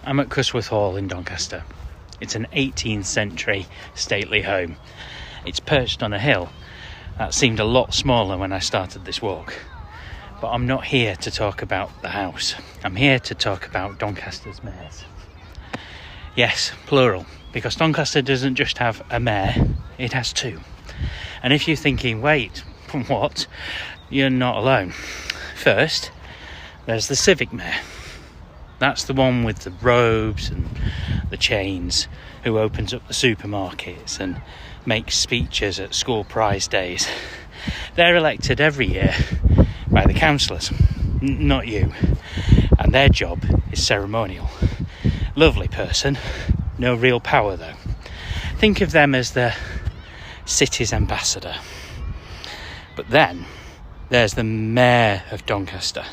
I'm at Cusworth Hall in Doncaster. It's an 18th century stately home. It's perched on a hill that seemed a lot smaller when I started this walk. But I'm not here to talk about the house. I'm here to talk about Doncaster's mayors. Yes, plural, because Doncaster doesn't just have a mayor, it has two. And if you're thinking, wait, what? You're not alone. First, there's the civic mayor. That's the one with the robes and the chains, who opens up the supermarkets and makes speeches at school prize days. They're elected every year by the councillors, not you. And their job is ceremonial. Lovely person, no real power though. Think of them as the city's ambassador. But then there's the Mayor of Doncaster,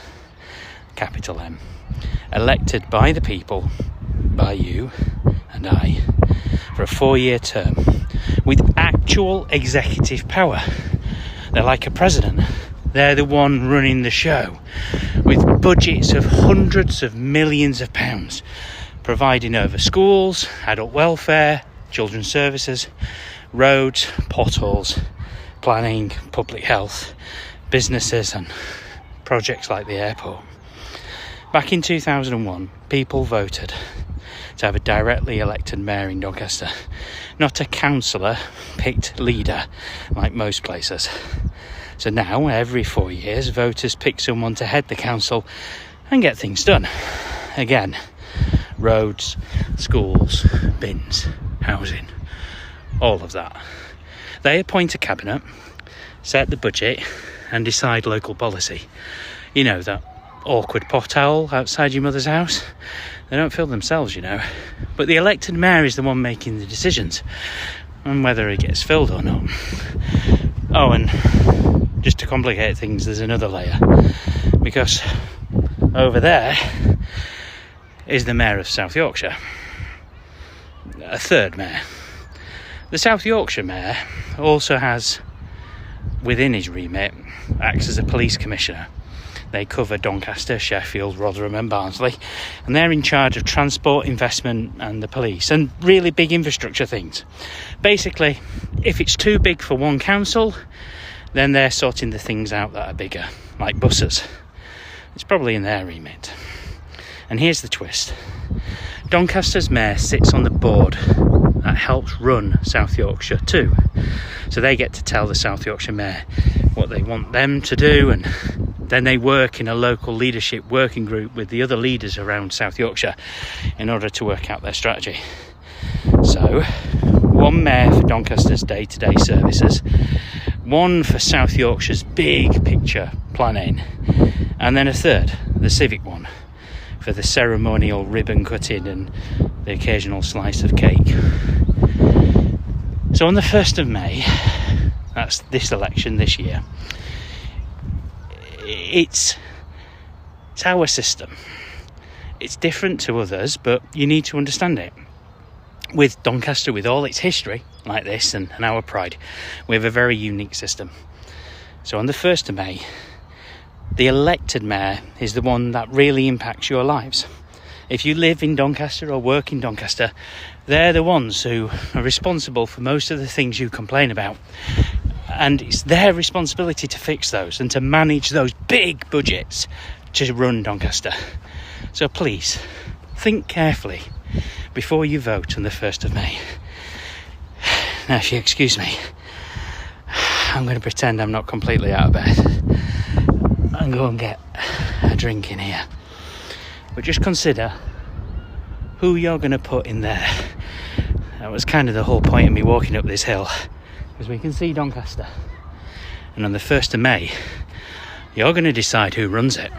capital M, elected by the people, by you and I, for a 4-year term, with actual executive power. They're like a president. They're the one running the show, with budgets of hundreds of millions of pounds, providing over schools, adult welfare, children's services, roads, potholes, planning, public health, businesses and projects like the airport. Back in 2001, people voted to have a directly elected mayor in Doncaster, not a councillor-picked leader like most places. So now, every 4 years, voters pick someone to head the council and get things done. Again, roads, schools, bins, housing, all of that. They appoint a cabinet, set the budget and decide local policy. You know, that awkward pothole outside your mother's house? They don't fill themselves, you know. But the elected mayor is the one making the decisions on whether it gets filled or not. Oh, and just to complicate things, there's another layer. Because over there is the mayor of South Yorkshire. A third mayor. The South Yorkshire mayor also has, within his remit, acts as a police commissioner. They cover Doncaster, Sheffield, Rotherham and Barnsley, and they're in charge of transport, investment and the police, and really big infrastructure things. Basically, if it's too big for one council, then they're sorting the things out that are bigger, like buses. It's probably in their remit. And here's the twist. Doncaster's mayor sits on the board that helps run South Yorkshire too. So they get to tell the South Yorkshire mayor what they want them to do, and then they work in a local leadership working group with the other leaders around South Yorkshire in order to work out their strategy. So, one mayor for Doncaster's day-to-day services, one for South Yorkshire's big picture planning, and then a third, the civic one, for the ceremonial ribbon cutting and the occasional slice of cake. So on the 1st of May, that's this election this year, it's our system. It's different to others, but you need to understand it. With Doncaster, with all its history like this and our pride, we have a very unique system. So on the 1st of May, the elected mayor is the one that really impacts your lives. If you live in Doncaster or work in Doncaster, they're the ones who are responsible for most of the things you complain about. And it's their responsibility to fix those and to manage those big budgets to run Doncaster. So please, think carefully before you vote on the 1st of May. Now, if you excuse me, I'm going to pretend I'm not completely out of bed and go and get a drink in here. But just consider who you're going to put in there. That was kind of the whole point of me walking up this hill, because we can see Doncaster. And on the 1st of May, you're going to decide who runs it.